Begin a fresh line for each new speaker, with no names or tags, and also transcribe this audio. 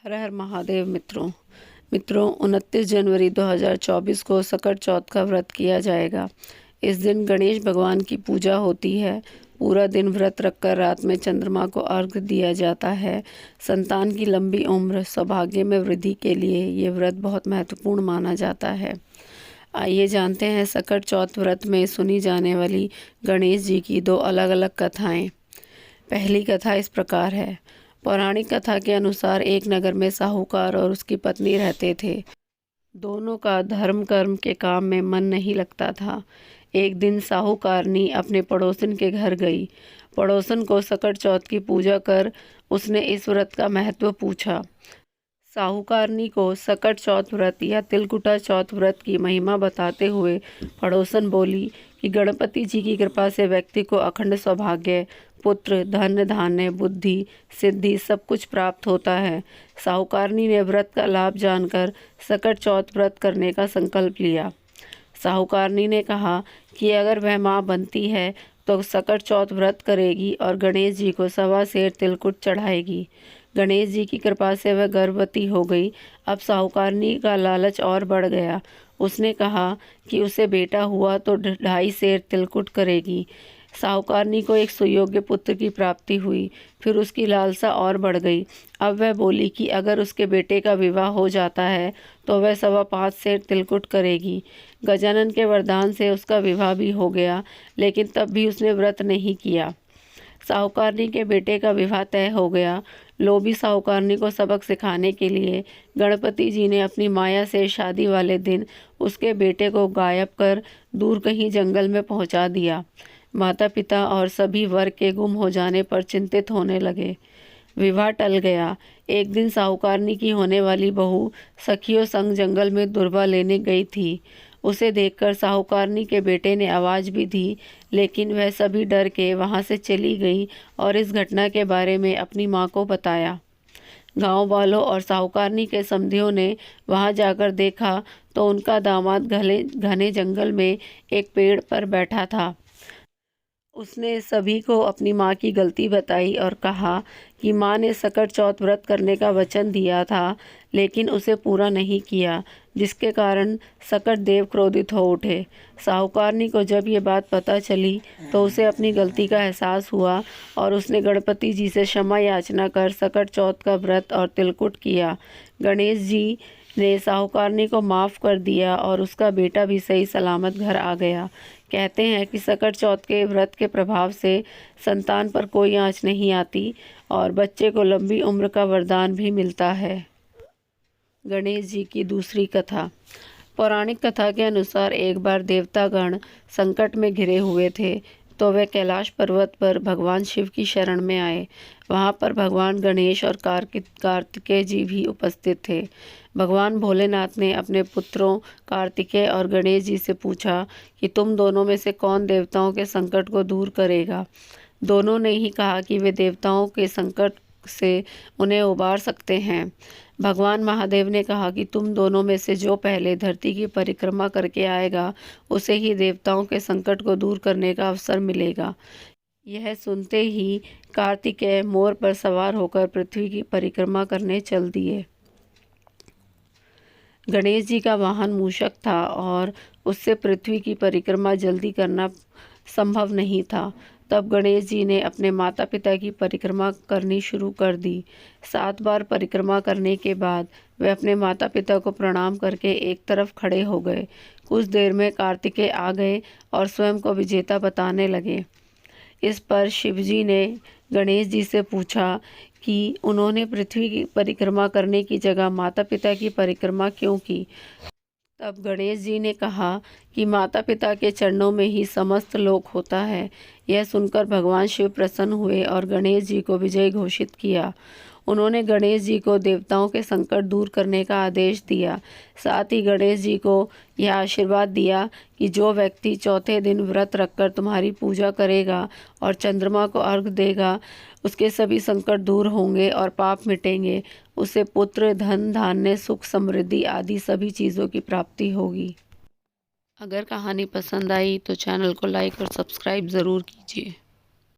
हर हर महादेव मित्रों 29 जनवरी 2024 को सकट चौथ का व्रत किया जाएगा। इस दिन गणेश भगवान की पूजा होती है। पूरा दिन व्रत रखकर रात में चंद्रमा को अर्घ्य दिया जाता है। संतान की लंबी उम्र, सौभाग्य में वृद्धि के लिए ये व्रत बहुत महत्वपूर्ण माना जाता है। आइए जानते हैं सकट चौथ व्रत में सुनी जाने वाली गणेश जी की दो अलग अलग कथाएं। पहली कथा इस प्रकार है। पौराणिक कथा के अनुसार एक नगर में साहूकार और उसकी पत्नी रहते थे। दोनों का धर्म कर्म के काम में मन नहीं लगता था। एक दिन साहूकारनी अपने पड़ोसन के घर गई। पड़ोसन को सकट चौथ की पूजा कर उसने इस व्रत का महत्व पूछा। साहूकारनी को सकट चौथ व्रत या तिलकुटा चौथ व्रत की महिमा बताते हुए पड़ोसन बोली कि गणपति जी की कृपा से व्यक्ति को अखंड सौभाग्य, पुत्र, धन धान्य, बुद्धि, सिद्धि सब कुछ प्राप्त होता है। साहूकारनी ने व्रत का लाभ जानकर सकट चौथ व्रत करने का संकल्प लिया। साहूकारनी ने कहा कि अगर वह माँ बनती है तो सकट चौथ व्रत करेगी और गणेश जी को 1.25 सेर तिलकुट चढ़ाएगी। गणेश जी की कृपा से वह गर्भवती हो गई। अब साहूकारनी का लालच और बढ़ गया। उसने कहा कि उसे बेटा हुआ तो 2.5 सेर तिलकुट करेगी। साहूकारनी को एक सुयोग्य पुत्र की प्राप्ति हुई। फिर उसकी लालसा और बढ़ गई। अब वह बोली कि अगर उसके बेटे का विवाह हो जाता है तो वह 5.25 सेर तिलकुट करेगी। गजानन के वरदान से उसका विवाह भी हो गया, लेकिन तब भी उसने व्रत नहीं किया। साहूकारनी के बेटे का विवाह तय हो गया। लोभी साहूकारनी को सबक सिखाने के लिए गणपति जी ने अपनी माया से शादी वाले दिन उसके बेटे को गायब कर दूर कहीं जंगल में पहुंचा दिया। माता पिता और सभी वर के गुम हो जाने पर चिंतित होने लगे। विवाह टल गया। एक दिन साहूकारनी की होने वाली बहू सखियों संग जंगल में दुर्वा लेने गई थी। उसे देखकर साहूकारनी के बेटे ने आवाज़ भी दी, लेकिन वह सभी डर के वहाँ से चली गई और इस घटना के बारे में अपनी माँ को बताया। गांव वालों और साहूकारनी के समधियों ने वहां जाकर देखा तो उनका दामाद घने जंगल में एक पेड़ पर बैठा था। उसने सभी को अपनी माँ की गलती बताई और कहा कि माँ ने सकट चौथ व्रत करने का वचन दिया था, लेकिन उसे पूरा नहीं किया, जिसके कारण सकट देव क्रोधित हो उठे। साहूकारनी को जब ये बात पता चली तो उसे अपनी गलती का एहसास हुआ और उसने गणपति जी से क्षमा याचना कर सकट चौथ का व्रत और तिलकुट किया। गणेश जी ने साहूकारनी को माफ़ कर दिया और उसका बेटा भी सही सलामत घर आ गया। कहते हैं कि सकट चौथ के व्रत के प्रभाव से संतान पर कोई आँच नहीं आती और बच्चे को लंबी उम्र का वरदान भी मिलता है। गणेश जी की दूसरी कथा। पौराणिक कथा के अनुसार एक बार देवतागण संकट में घिरे हुए थे तो वे कैलाश पर्वत पर भगवान शिव की शरण में आए। वहाँ पर भगवान गणेश और कार्तिकेय जी भी उपस्थित थे। भगवान भोलेनाथ ने अपने पुत्रों कार्तिकेय और गणेश जी से पूछा कि तुम दोनों में से कौन देवताओं के संकट को दूर करेगा। दोनों ने ही कहा कि वे देवताओं के संकट से उन्हें उबार सकते हैं। भगवान महादेव ने कहा कि तुम दोनों में से जो पहले धरती की परिक्रमा करके आएगा उसे ही देवताओं के संकट को दूर करने का अवसर मिलेगा। यह सुनते ही कार्तिकेय मोर पर सवार होकर पृथ्वी की परिक्रमा करने चल दिए। गणेश जी का वाहन मूषक था और उससे पृथ्वी की परिक्रमा जल्दी करना संभव नहीं था। तब गणेश जी ने अपने माता पिता की परिक्रमा करनी शुरू कर दी। 7 बार परिक्रमा करने के बाद वे अपने माता पिता को प्रणाम करके एक तरफ खड़े हो गए। कुछ देर में कार्तिकेय आ गए और स्वयं को विजेता बताने लगे। इस पर शिवजी ने गणेश जी से पूछा कि उन्होंने पृथ्वी की परिक्रमा करने की जगह माता पिता की परिक्रमा क्यों की। तब गणेश जी ने कहा कि माता पिता के चरणों में ही समस्त लोक होता है। यह सुनकर भगवान शिव प्रसन्न हुए और गणेश जी को विजयी घोषित किया। उन्होंने गणेश जी को देवताओं के संकट दूर करने का आदेश दिया। साथ ही गणेश जी को यह आशीर्वाद दिया कि जो व्यक्ति चौथे दिन व्रत रखकर तुम्हारी पूजा करेगा और चंद्रमा को अर्घ्य देगा, उसके सभी संकट दूर होंगे और पाप मिटेंगे। उसे पुत्र, धन धान्य, सुख समृद्धि आदि सभी चीज़ों की प्राप्ति होगी। अगर कहानी पसंद आई तो चैनल को लाइक और सब्सक्राइब ज़रूर कीजिए।